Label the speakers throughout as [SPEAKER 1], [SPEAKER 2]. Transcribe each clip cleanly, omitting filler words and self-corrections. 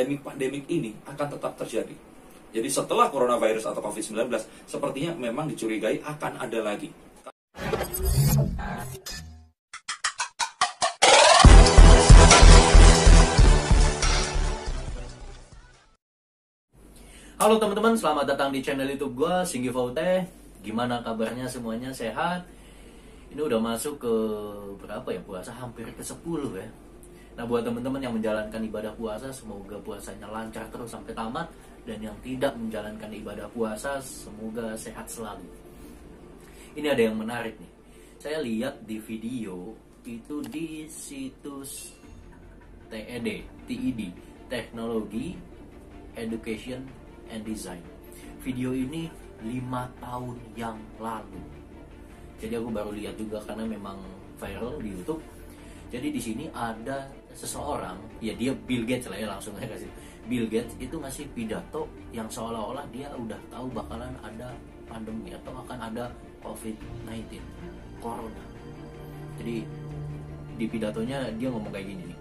[SPEAKER 1] pandemik ini akan tetap terjadi. Jadi setelah coronavirus atau COVID-19, sepertinya memang dicurigai akan ada lagi.
[SPEAKER 2] Halo teman-teman, selamat datang di channel YouTube gue, Singgi Faute. Gimana kabarnya semuanya, sehat? Ini udah masuk ke berapa ya puasa? Hampir ke 10 ya. Nah, buat teman-teman yang menjalankan ibadah puasa, semoga puasanya lancar terus sampai tamat. Dan yang tidak menjalankan ibadah puasa, semoga sehat selalu. Ini ada yang menarik nih. Saya lihat di video itu di situs TED, Teknologi, Education, and Design. Video ini 5 tahun yang lalu. Jadi aku baru lihat juga karena memang viral di YouTube. Jadi di sini ada seseorang, ya dia Bill Gates lah ya, langsung aja kasih. Bill Gates itu ngasih pidato yang seolah-olah dia udah tahu bakalan ada pandemi atau akan ada COVID-19, Corona. Jadi di pidatonya dia ngomong kayak gini nih.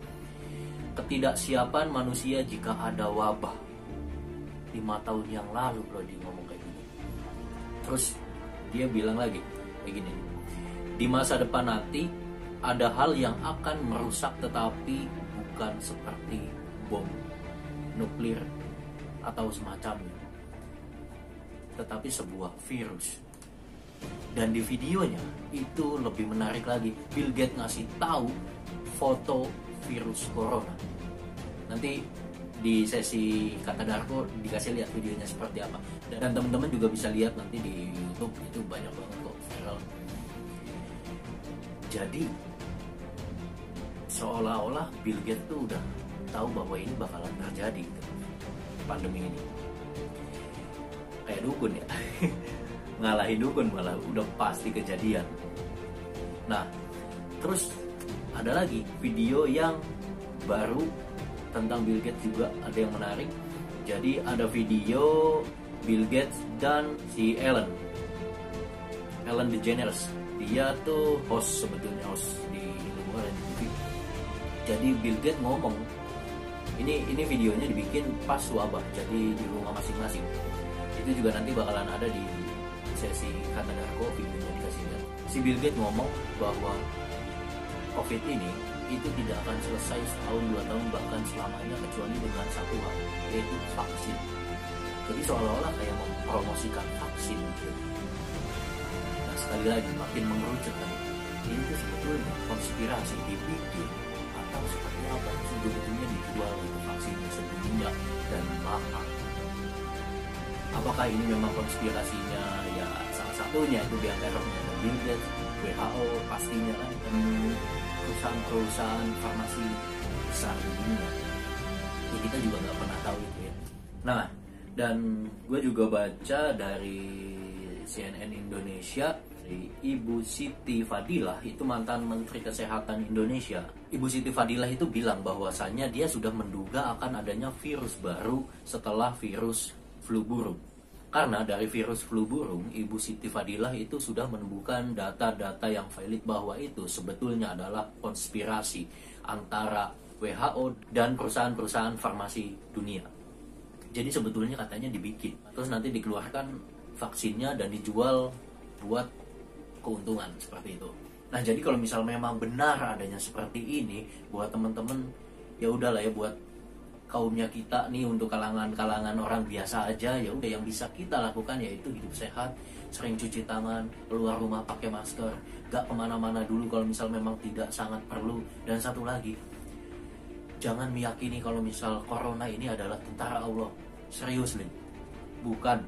[SPEAKER 2] Ketidaksiapan manusia jika ada wabah. 5 tahun yang lalu bro dia ngomong kayak gini. Terus dia bilang lagi kayak gini. Di masa depan nanti ada hal yang akan merusak tetapi bukan seperti bom nuklir atau semacamnya, tetapi sebuah virus. Dan di videonya itu lebih menarik lagi. Bill Gates ngasih tahu foto virus corona. Nanti di sesi Kata Darko dikasih lihat videonya seperti apa. Dan teman-teman juga bisa lihat nanti di YouTube, itu banyak banget kok viral. Jadi seolah-olah Bill Gates tuh udah tahu bahwa ini bakalan terjadi gitu, pandemi ini. Kayak dukun ya. Ngalahin dukun malah, udah pasti kejadian. Nah, terus ada lagi video yang baru tentang Bill Gates juga ada yang menarik. Jadi ada video Bill Gates dan si Ellen DeGeneres. Dia tuh host, sebetulnya host di luar TV. Jadi Bill Gates ngomong, ini videonya dibikin pas wabah, jadi di rumah masing-masing. Itu juga nanti bakalan ada di sesi Kata Darko, videonya dikasih lihat. Si Bill Gates ngomong bahwa COVID ini itu tidak akan selesai setahun, 2 tahun, bahkan selamanya, kecuali dengan satu hal, yaitu vaksin. Jadi seolah-olah kayak mempromosikan vaksin gitu. Nah, sekali lagi makin mengerucut kan, ini tuh sebetulnya konspirasi dibikin atau seperti apa sih sebetulnya dijual itu vaksinnya sedunia dan mahal. Apakah ini memang konspirasinya? Ya salah satunya itu diantaranya Bill Gates, WHO pastinya kan, dan perusahaan farmasi besar di dunia. Ya, kita juga nggak pernah tahu itu ya. Nah, dan gue juga baca dari CNN Indonesia, dari Ibu Siti Fadilah, itu mantan Menteri Kesehatan Indonesia. Ibu Siti Fadilah itu bilang bahwasannya dia sudah menduga akan adanya virus baru setelah virus flu burung. Karena dari virus flu burung, Ibu Siti Fadilah itu sudah menemukan data-data yang valid bahwa itu sebetulnya adalah konspirasi antara WHO dan perusahaan-perusahaan farmasi dunia. Jadi sebetulnya katanya dibikin, terus nanti dikeluarkan vaksinnya dan dijual buat keuntungan seperti itu. Nah, jadi kalau misal memang benar adanya seperti ini, buat teman-teman ya udahlah ya, buat kaumnya kita nih, untuk kalangan orang biasa aja, ya udah yang bisa kita lakukan yaitu hidup sehat, sering cuci tangan, keluar rumah pakai masker, gak kemana-mana dulu kalau misal memang tidak sangat perlu. Dan satu lagi, jangan meyakini kalau misal corona ini adalah tentara Allah. Serius nih, bukan.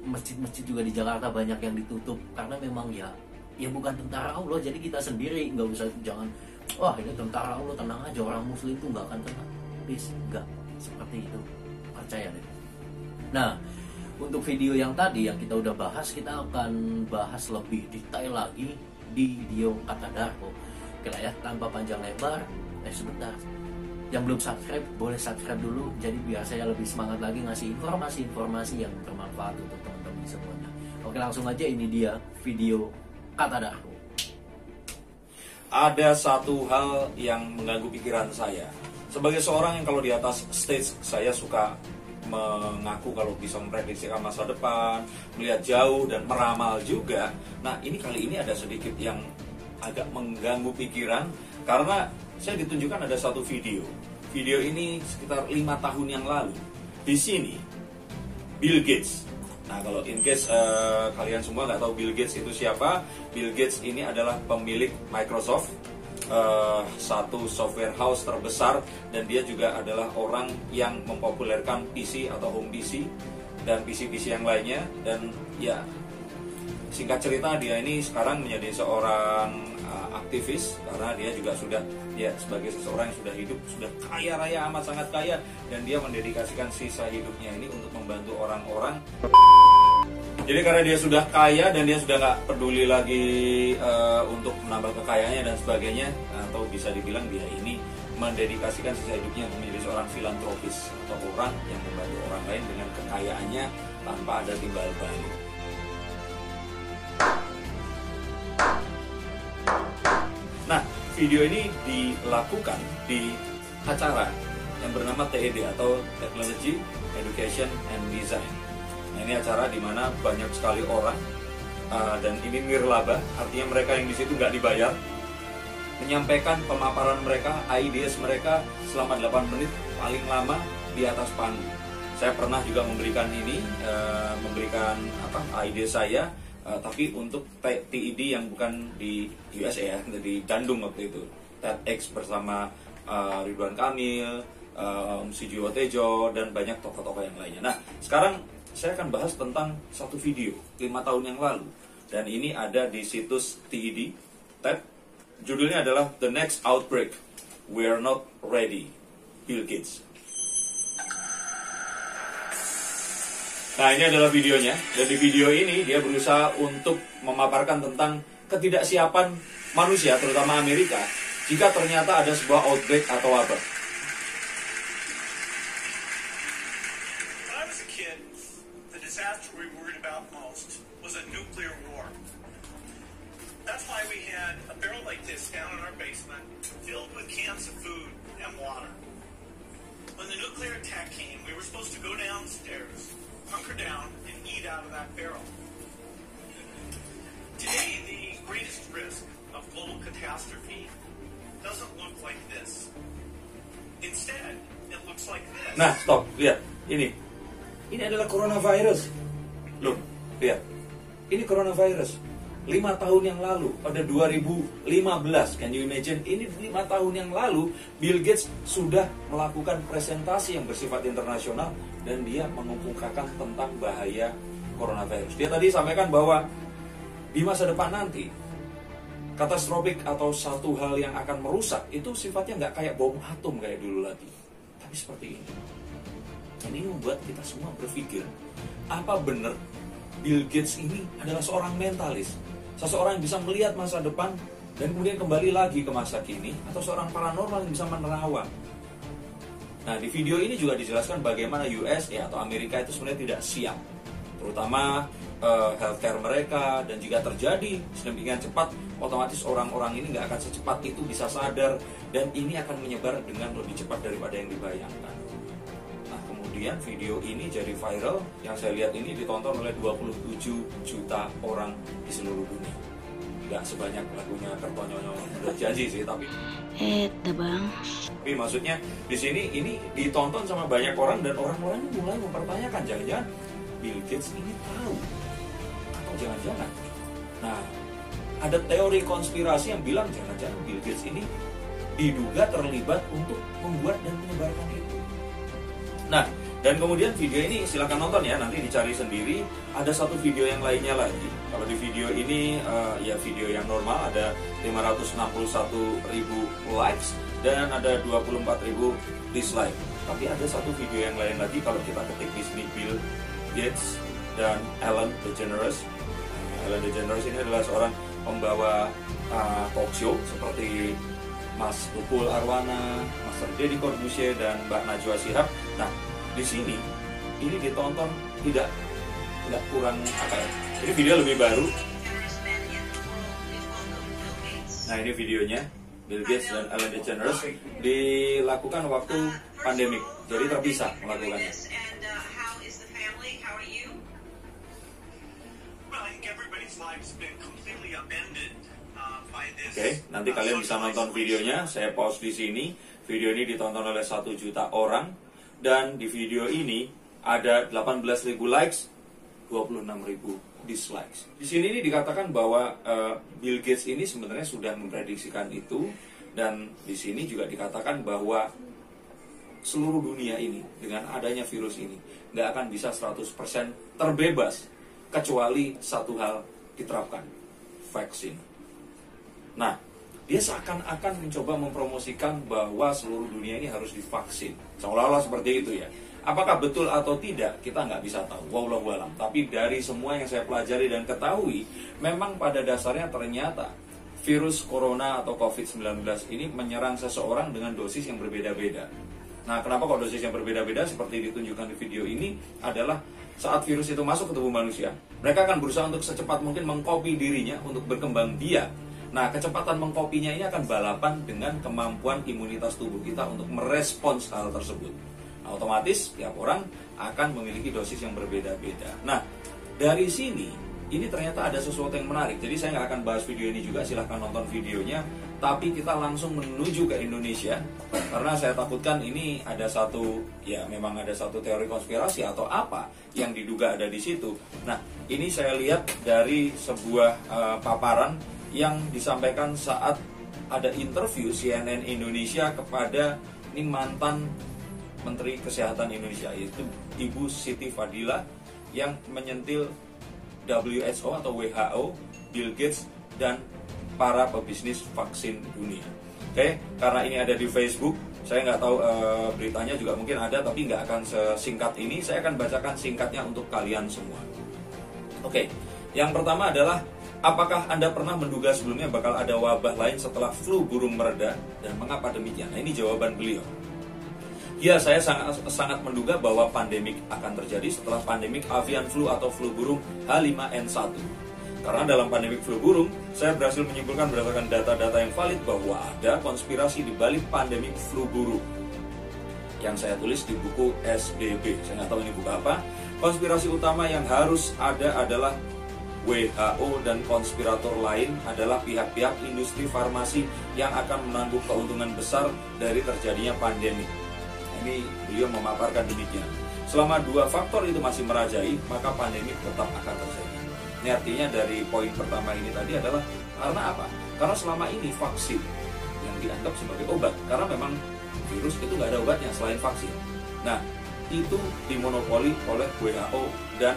[SPEAKER 2] Masjid-masjid juga di Jakarta banyak yang ditutup karena memang ya bukan tentara Allah. Jadi kita sendiri nggak usah, jangan wah ini tentara Allah, tenang aja, orang muslim tuh nggak akan tenang. Please, nggak seperti itu, percaya deh. Nah, untuk video yang tadi yang kita udah bahas, kita akan bahas lebih detail lagi di video Kata Darko. Oke lah ya, tanpa panjang lebar. Sebentar, yang belum subscribe boleh subscribe dulu, jadi biar saya lebih semangat lagi ngasih informasi-informasi yang bermanfaat untuk teman-teman semuanya. Oke, langsung aja, ini dia video Kata Darko.
[SPEAKER 1] Ada satu hal yang mengganggu pikiran saya Sebagai seorang yang kalau di atas stage, saya suka mengaku kalau bisa memprediksikan masa depan, melihat jauh dan meramal juga. Nah, ini kali ini ada sedikit yang agak mengganggu pikiran karena saya ditunjukkan ada satu video. Video ini sekitar 5 tahun yang lalu. Di sini Bill Gates. Nah, kalau in case kalian semua nggak tahu Bill Gates itu siapa, Bill Gates ini adalah pemilik Microsoft, satu software house terbesar, dan dia juga adalah orang yang mempopulerkan PC atau home PC dan PC-PC yang lainnya. Dan ya, singkat cerita, dia ini sekarang menjadi seorang aktivis karena dia juga sudah, ya sebagai seseorang yang sudah hidup, sudah kaya raya, amat sangat kaya, dan dia mendedikasikan sisa hidupnya ini untuk membantu orang-orang. Jadi karena dia sudah kaya dan dia sudah nggak peduli lagi untuk menambah kekayaannya dan sebagainya, atau bisa dibilang dia ini mendedikasikan sisa hidupnya untuk menjadi seorang filantropis atau orang yang membantu orang lain dengan kekayaannya tanpa ada timbal balik. Nah, video ini dilakukan di acara yang bernama TED atau Technology, Education, and Design. Nah, ini acara di mana banyak sekali orang, dan ini nirlaba, artinya mereka yang di situ nggak dibayar, menyampaikan pemaparan mereka, ideas mereka selama 8 menit paling lama di atas panggung. Saya pernah juga memberikan ini, ide saya, tapi untuk TED yang bukan di USA ya, di Bandung waktu itu, TEDx bersama Ridwan Kamil, Sujiwo Tejo, dan banyak tokoh-tokoh yang lainnya. Nah, sekarang saya akan bahas tentang satu video 5 tahun yang lalu, dan ini ada di situs TED, TED. Judulnya adalah The Next Outbreak, We're Not Ready, Bill Gates. Nah, ini adalah videonya, dan di video ini dia berusaha untuk memaparkan tentang ketidaksiapan manusia, terutama Amerika, jika ternyata ada sebuah outbreak atau wabah.
[SPEAKER 3] When I was a kid, the disaster we worried about most was a nuclear war. That's why we had a barrel like this down in our basement, filled with cans of food and water. When the nuclear attack came, we were supposed to go downstairs, hunker down, and eat out of that barrel. Today, the greatest risk of global catastrophe doesn't look like this. Instead, it looks like this.
[SPEAKER 1] Nah, stop, lihat, ini adalah coronavirus. Loh, lihat, ini coronavirus. 5 tahun yang lalu, pada 2015, can you imagine? Ini 5 tahun yang lalu, Bill Gates sudah melakukan presentasi yang bersifat internasional, dan dia mengemukakan tentang bahaya coronavirus. Dia tadi sampaikan bahwa di masa depan nanti, katastrofik atau satu hal yang akan merusak, itu sifatnya nggak kayak bom atom kayak dulu lagi, tapi seperti ini. Dan ini membuat kita semua berpikir, apa benar Bill Gates ini adalah seorang mentalis? Seseorang yang bisa melihat masa depan dan kemudian kembali lagi ke masa kini, atau seorang paranormal yang bisa menerawang? Nah, di video ini juga dijelaskan bagaimana US atau Amerika itu sebenarnya tidak siap, terutama healthcare mereka, dan jika terjadi sedemikian cepat, otomatis orang-orang ini nggak akan secepat itu bisa sadar, dan ini akan menyebar dengan lebih cepat daripada yang dibayangkan. Nah, kemudian video ini jadi viral, yang saya lihat ini ditonton oleh 27 juta orang di seluruh dunia. Nggak sebanyak lagunya Kertonyonyo Udah Janji sih, tapi
[SPEAKER 4] Bang.
[SPEAKER 1] Tapi maksudnya di sini ini ditonton sama banyak orang, dan orang-orang ini mulai mempertanyakan, jangan-jangan Bill Gates ini tahu, atau jangan-jangan. Nah, ada teori konspirasi yang bilang jangan-jangan Bill Gates ini diduga terlibat untuk membuat dan menyebarkan itu. Nah, dan kemudian video ini silakan nonton ya, nanti dicari sendiri. Ada satu video yang lainnya lagi. Kalau di video ini ya video yang normal ada 561.000 likes dan ada 24.000 dislike. Tapi ada satu video yang lain lagi, kalau kita ketik di sini Bill Gates dan Ellen DeGeneres. Ellen DeGeneres ini adalah seorang pembawa talk show seperti Mas Tukul Arwana, Mas Deddy Corbuzier, dan Mbak Najwa Shihab. Nah, di sini ini ditonton tidak kurang apa ya? Ini video lebih baru. Nah, ini videonya. Bill Gates dan Ellen DeGeneres dilakukan waktu pandemik, jadi terpisah melakukannya. Oke, nanti kalian bisa nonton videonya. Saya pause di sini. Video ini ditonton oleh 1 juta orang, dan di video ini ada 18.000 likes, 26.000 dislikes. Di sini ini dikatakan bahwa Bill Gates ini sebenarnya sudah memprediksikan itu, dan di sini juga dikatakan bahwa seluruh dunia ini dengan adanya virus ini nggak akan bisa 100% terbebas kecuali satu hal diterapkan, vaksin. Nah, dia seakan-akan mencoba mempromosikan bahwa seluruh dunia ini harus divaksin, seolah-olah seperti itu ya. Apakah betul atau tidak, kita nggak bisa tahu, wallahu alam. Tapi dari semua yang saya pelajari dan ketahui, memang pada dasarnya ternyata virus corona atau COVID-19 ini menyerang seseorang dengan dosis yang berbeda-beda. Nah, kenapa kok dosis yang berbeda-beda seperti ditunjukkan di video ini adalah saat virus itu masuk ke tubuh manusia, mereka akan berusaha untuk secepat mungkin mengcopy dirinya untuk berkembang biak. Nah, kecepatan mengkopinya ini akan balapan dengan kemampuan imunitas tubuh kita untuk merespons hal tersebut. Nah, otomatis tiap orang akan memiliki dosis yang berbeda-beda. Nah, dari sini ini ternyata ada sesuatu yang menarik. Jadi saya nggak akan bahas video ini juga, silahkan nonton videonya. Tapi kita langsung menuju ke Indonesia, karena saya takutkan ini ada satu, ya memang ada satu teori konspirasi atau apa yang diduga ada di situ. Nah, ini saya lihat dari sebuah paparan yang disampaikan saat ada interview CNN Indonesia kepada ini mantan Menteri Kesehatan Indonesia, yaitu Ibu Siti Fadila, yang menyentil WHO atau WHO, Bill Gates, dan para pebisnis vaksin dunia. Oke, karena ini ada di Facebook, saya nggak tahu beritanya juga mungkin ada, tapi nggak akan sesingkat ini. Saya akan bacakan singkatnya untuk kalian semua. Oke, yang pertama adalah, apakah Anda pernah menduga sebelumnya bakal ada wabah lain setelah flu burung mereda, dan mengapa demikian? Nah, ini jawaban beliau. Ya, saya sangat menduga bahwa pandemik akan terjadi setelah pandemik avian flu atau flu burung H5N1. Karena dalam pandemik flu burung, saya berhasil menyimpulkan berdasarkan data-data yang valid bahwa ada konspirasi di balik pandemik flu burung. Yang saya tulis di buku SBB, saya nggak tahu ini buku apa. Konspirasi utama yang harus ada adalah WHO, dan konspirator lain adalah pihak-pihak industri farmasi yang akan menanggung keuntungan besar dari terjadinya pandemi. Ini beliau memaparkan demikian. Selama dua faktor itu masih merajai, maka pandemi tetap akan terjadi. Ini artinya dari poin pertama ini tadi adalah karena apa? Karena selama ini vaksin yang dianggap sebagai obat, karena memang virus itu nggak ada obatnya selain vaksin. Nah, itu dimonopoli oleh WHO, dan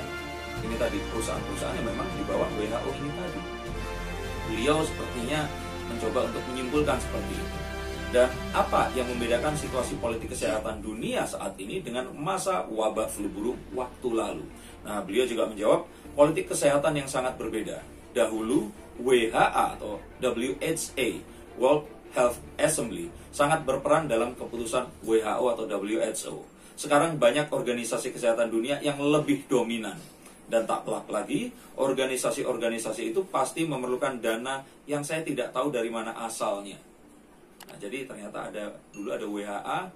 [SPEAKER 1] ini tadi perusahaan-perusahaan yang memang di bawah WHO ini tadi. Beliau sepertinya mencoba untuk menyimpulkan seperti itu. Dan apa yang membedakan situasi politik kesehatan dunia saat ini dengan masa wabah flu burung waktu lalu? Nah, beliau juga menjawab, politik kesehatan yang sangat berbeda. Dahulu, WHA atau WHA, World Health Assembly, sangat berperan dalam keputusan WHO atau WHO. Sekarang banyak organisasi kesehatan dunia yang lebih dominan. Dan tak pelak lagi, organisasi-organisasi itu pasti memerlukan dana yang saya tidak tahu dari mana asalnya. Nah, jadi ternyata dulu ada WHA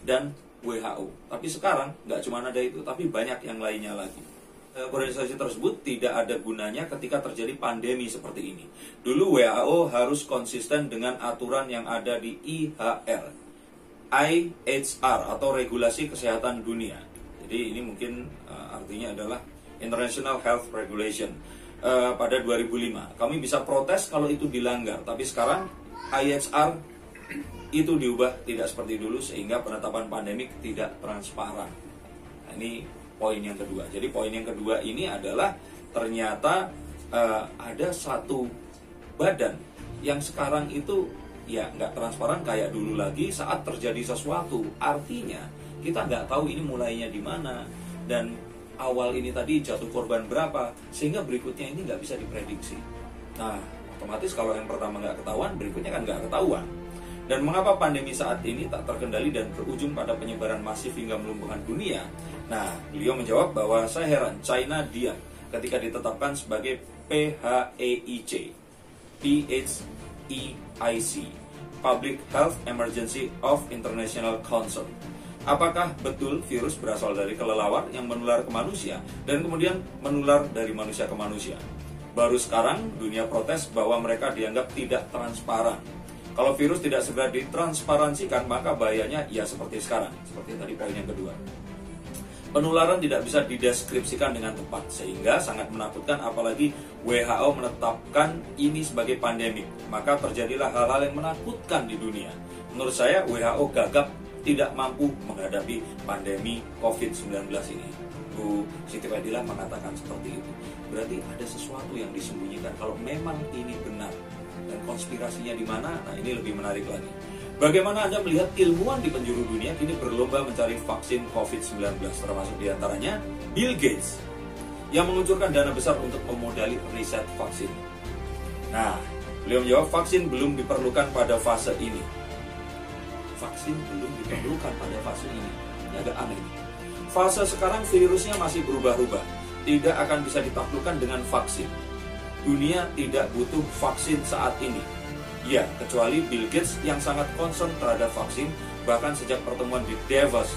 [SPEAKER 1] dan WHO. Tapi sekarang nggak cuma ada itu, tapi banyak yang lainnya lagi. Organisasi tersebut tidak ada gunanya ketika terjadi pandemi seperti ini. Dulu WHO harus konsisten dengan aturan yang ada di IHR atau Regulasi Kesehatan Dunia. Jadi ini mungkin artinya adalah International Health Regulation. Pada 2005 kami bisa protes kalau itu dilanggar, tapi sekarang IHR itu diubah tidak seperti dulu, sehingga penetapan pandemik tidak transparan. Nah, ini poin yang kedua. Jadi poin yang kedua ini adalah ternyata ada satu badan yang sekarang itu ya nggak transparan kayak dulu lagi saat terjadi sesuatu. Artinya kita nggak tahu ini mulainya di mana, dan awal ini tadi jatuh korban berapa, sehingga berikutnya ini nggak bisa diprediksi. Nah, otomatis kalau yang pertama nggak ketahuan, berikutnya kan nggak ketahuan. Dan mengapa pandemi saat ini tak terkendali dan berujung pada penyebaran masif hingga melumpuhkan dunia? Nah, beliau menjawab bahwa saya heran China diam ketika ditetapkan sebagai PHEIC, Public Health Emergency of International Concern. Apakah betul virus berasal dari kelelawar yang menular ke manusia dan kemudian menular dari manusia ke manusia? Baru sekarang dunia protes bahwa mereka dianggap tidak transparan. Kalau virus tidak segera ditransparansikan, maka bahayanya ya seperti sekarang. Seperti tadi poin yang kedua. Penularan tidak bisa dideskripsikan dengan tepat, sehingga sangat menakutkan, apalagi WHO menetapkan ini sebagai pandemik. Maka terjadilah hal-hal yang menakutkan di dunia. Menurut saya WHO gagap tidak mampu menghadapi pandemi COVID-19 ini. Bu Siti Fadilah mengatakan seperti itu. Berarti ada sesuatu yang disembunyikan. Kalau memang ini benar dan konspirasinya di mana, nah ini lebih menarik lagi. Bagaimana Anda melihat ilmuwan di penjuru dunia kini berlomba mencari vaksin COVID-19, termasuk diantaranya Bill Gates yang menguncurkan dana besar untuk memodali riset vaksin. Nah, beliau menjawab vaksin belum diperlukan pada fase ini. Vaksin belum diperlukan pada fase ini. Ini agak aneh. Fase sekarang virusnya masih berubah-ubah. Tidak akan bisa ditaklukkan dengan vaksin. Dunia tidak butuh vaksin saat ini. Ya, kecuali Bill Gates yang sangat concern terhadap vaksin. Bahkan sejak pertemuan di Davos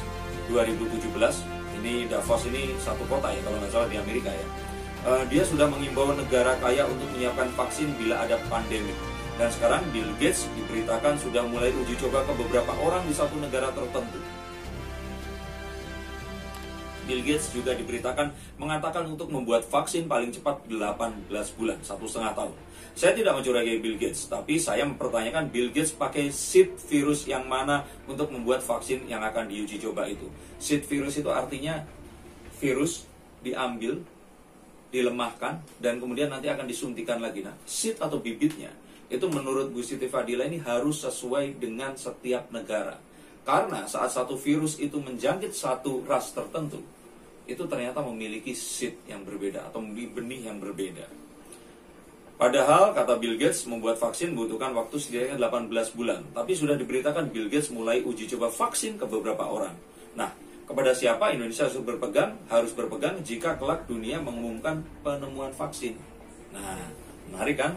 [SPEAKER 1] 2017, ini Davos ini satu kota ya kalau nggak salah di Amerika ya. Dia sudah mengimbau negara kaya untuk menyiapkan vaksin bila ada pandemi. Dan sekarang Bill Gates diberitakan sudah mulai uji coba ke beberapa orang di satu negara tertentu. Bill Gates juga diberitakan mengatakan untuk membuat vaksin paling cepat 18 bulan, 1,5 tahun. Saya tidak mencurigai Bill Gates, tapi saya mempertanyakan Bill Gates pakai seed virus yang mana untuk membuat vaksin yang akan diuji coba itu. Seed virus itu artinya virus diambil, dilemahkan, dan kemudian nanti akan disuntikan lagi. Nah, seed atau bibitnya itu menurut Bu Siti Fadilah ini harus sesuai dengan setiap negara. Karena saat satu virus itu menjangkit satu ras tertentu, itu ternyata memiliki seed yang berbeda atau benih yang berbeda. Padahal, kata Bill Gates, membuat vaksin membutuhkan waktu setidaknya 18 bulan. Tapi sudah diberitakan Bill Gates mulai uji coba vaksin ke beberapa orang. Nah, kepada siapa Indonesia harus berpegang jika kelak dunia mengumumkan penemuan vaksin. Nah, menarik kan?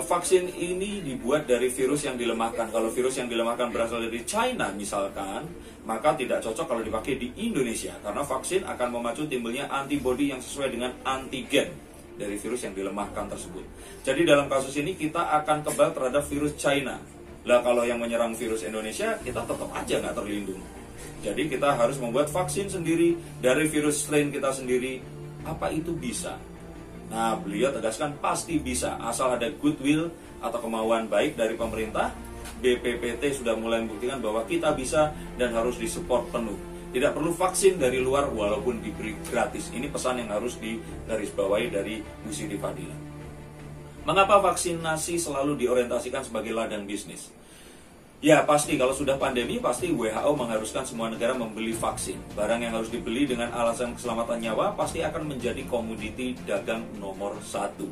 [SPEAKER 1] Vaksin ini dibuat dari virus yang dilemahkan. Kalau virus yang dilemahkan berasal dari China misalkan, maka tidak cocok kalau dipakai di Indonesia, karena vaksin akan memacu timbulnya antibodi yang sesuai dengan antigen dari virus yang dilemahkan tersebut. Jadi dalam kasus ini kita akan kebal terhadap virus China. Lah kalau yang menyerang virus Indonesia, kita tetap aja nggak terlindung. Jadi kita harus membuat vaksin sendiri dari virus strain kita sendiri. Apa itu bisa? Nah, beliau tegaskan pasti bisa, asal ada goodwill atau kemauan baik dari pemerintah. BPPT sudah mulai membuktikan bahwa kita bisa dan harus disupport penuh. Tidak perlu vaksin dari luar walaupun diberi gratis. Ini pesan yang harus digarisbawahi dari Bu Siti Fadilah. Mengapa vaksinasi selalu diorientasikan sebagai ladang bisnis? Ya pasti, kalau sudah pandemi pasti WHO mengharuskan semua negara membeli vaksin. Barang yang harus dibeli dengan alasan keselamatan nyawa pasti akan menjadi komoditi dagang nomor 1.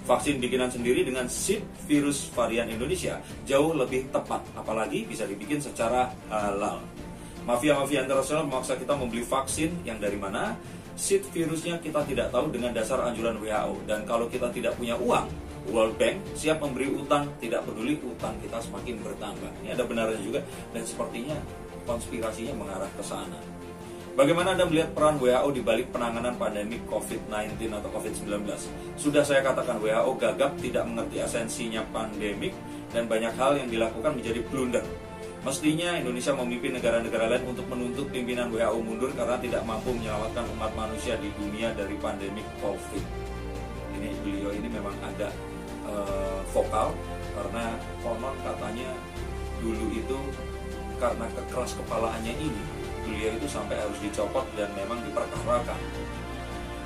[SPEAKER 1] Vaksin bikinan sendiri dengan seed virus varian Indonesia jauh lebih tepat, apalagi bisa dibikin secara halal. Mafia-mafia internasional memaksa kita membeli vaksin yang dari mana? Seed virusnya kita tidak tahu dengan dasar anjuran WHO. Dan kalau kita tidak punya uang, World Bank siap memberi utang, tidak peduli utang kita semakin bertambah. Ini ada benarnya juga, dan sepertinya konspirasinya mengarah ke sana. Bagaimana Anda melihat peran WHO di balik penanganan pandemi COVID-19 atau COVID-19? Sudah saya katakan, WHO gagap, tidak mengerti esensinya pandemik, dan banyak hal yang dilakukan menjadi blunder. Mestinya Indonesia memimpin negara-negara lain untuk menuntut pimpinan WHO mundur karena tidak mampu menyelamatkan umat manusia di dunia dari pandemi COVID. Ini beliau ini memang agak vokal, karena konon katanya dulu itu karena kekeras kepalaannya ini, beliau itu sampai harus dicopot dan memang diperkarakan.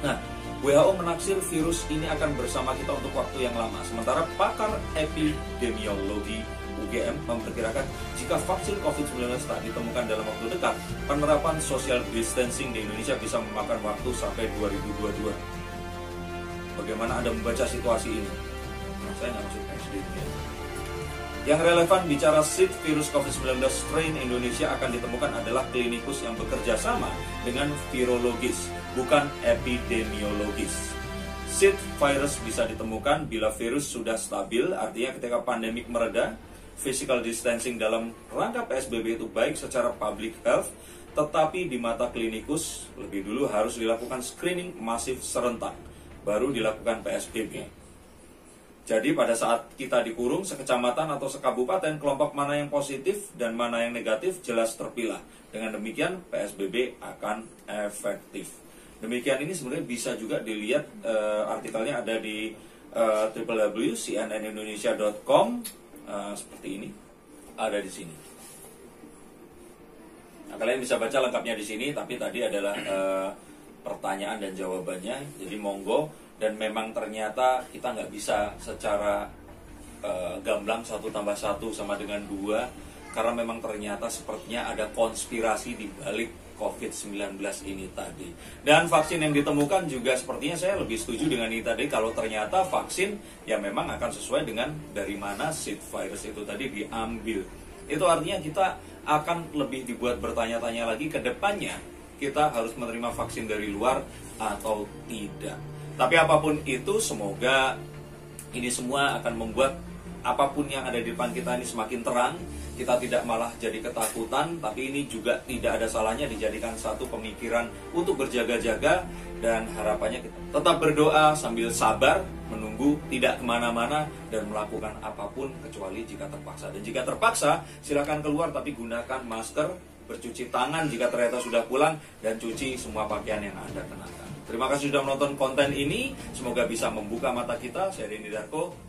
[SPEAKER 1] Nah, WHO menaksir virus ini akan bersama kita untuk waktu yang lama. Sementara pakar epidemiologi UGM memperkirakan jika vaksin COVID-19 tak ditemukan dalam waktu dekat, penerapan social distancing di Indonesia bisa memakan waktu sampai 2022. Bagaimana Anda membaca situasi ini? Nah, saya nggak masuk SD. Yang relevan bicara seed virus COVID-19 strain Indonesia akan ditemukan adalah klinikus yang bekerja sama dengan virologis, bukan epidemiologis. Seed virus bisa ditemukan bila virus sudah stabil, artinya ketika pandemik mereda, physical distancing dalam rangka PSBB itu baik secara public health, tetapi di mata klinikus lebih dulu harus dilakukan screening masif serentak, baru dilakukan PSBB. Jadi pada saat kita dikurung sekecamatan atau sekabupaten, kelompok mana yang positif dan mana yang negatif jelas terpilah. Dengan demikian PSBB akan efektif. Demikian ini sebenarnya bisa juga dilihat, artikelnya ada di www.cnnindonesia.com, seperti ini, ada di sini. Nah, kalian bisa baca lengkapnya di sini, tapi tadi adalah pertanyaan dan jawabannya. Jadi monggo. Dan memang ternyata kita nggak bisa secara gamblang 1 tambah 1 sama dengan 2, karena memang ternyata sepertinya ada konspirasi di balik COVID-19 ini tadi. Dan vaksin yang ditemukan juga sepertinya saya lebih setuju dengan ini tadi, kalau ternyata vaksin ya memang akan sesuai dengan dari mana seed virus itu tadi diambil. Itu artinya kita akan lebih dibuat bertanya-tanya lagi ke depannya, kita harus menerima vaksin dari luar atau tidak. Tapi apapun itu, semoga ini semua akan membuat apapun yang ada di depan kita ini semakin terang. Kita tidak malah jadi ketakutan, tapi ini juga tidak ada salahnya dijadikan satu pemikiran untuk berjaga-jaga. Dan harapannya kita tetap berdoa sambil sabar, menunggu, tidak kemana-mana, dan melakukan apapun kecuali jika terpaksa. Dan jika terpaksa, silakan keluar, tapi gunakan masker, bercuci tangan jika ternyata sudah pulang, dan cuci semua pakaian yang Anda kenakan. Terima kasih sudah menonton konten ini. Semoga bisa membuka mata kita. Saya Denny Darko.